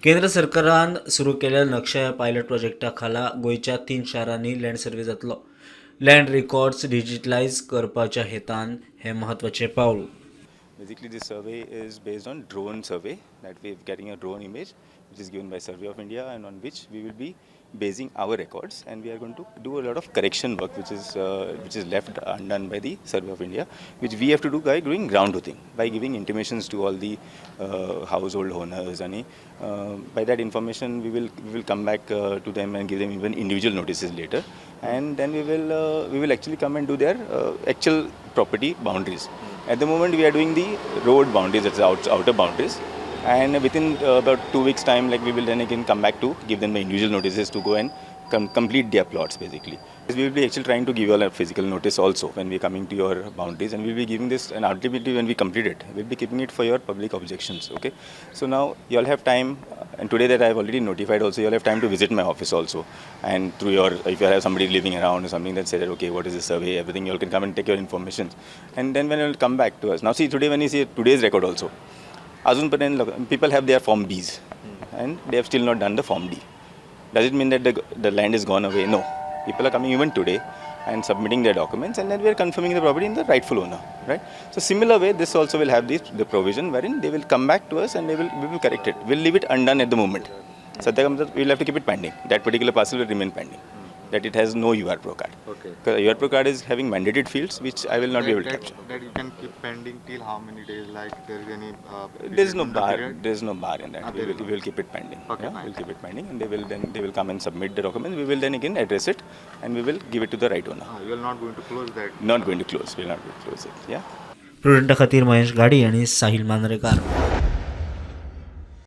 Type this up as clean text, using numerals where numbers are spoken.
केंद्र सरकारान सुरू केलेल्या नक्षा या पायलट प्रोजेक्टा खाला गोंयच्या 3 शारांनी लँड सर्वे जातलो. लँड रेकॉर्ड्स डिजिटलायज करपाच्या हेतान हे महत्वाचे पावल. Basically, this survey is based on drone survey that we're getting a drone image which is given by Survey of India and on which we will be basing our records, and we are going to do a lot of correction work which is left undone by the Survey of India, which we have to do by doing ground truthing, by giving intimations to all the household owners, and by that information we will come back to them and give them even individual notices later, and then we will actually come and do their actual property boundaries. At the moment, we are doing the road boundaries, that's the outer boundaries, and within about 2 weeks' time, like we will then again come back to give them the individual notices to go and complete their plots, basically. We will be actually trying to give you all a physical notice also when we are coming to your boundaries, and we will be giving this, and ultimately when we complete it, we will be keeping it for your public objections, okay? So now you all have time, and today that I have already notified also, you all have time to visit my office also, and through your, if you have somebody living around or something that says that, okay, what is the survey, everything, you all can come and take your information, and then when you will come back to us. Now see, today when you see today's record also, Azunparent people have their Form Bs, and they have still not done the Form D. Does it mean that the land is gone away? No. People are coming even today and submitting their documents, and then we are confirming the property in the rightful owner, right? So similar way, this also will have the provision wherein they will come back to us and we will correct it. We'll leave it undone at the moment. So we will have to keep it pending. That particular parcel will remain pending. That it has no URPro card. Okay. Because URPro card is having mandated fields which I will not be able to capture. That you can keep pending till how many days? Like there is any? There is no bar. period? There is no bar in that. We will keep it pending. Okay, Yeah? fine. We'll keep it pending, and they will come and submit the documents. We will then again address it, and we will give it to the right owner. You are not going to close that. Not going to close. We will not going to close it. Yeah. Prudent खातीर महेश गाडी आणि साहिल मांद्रेकार.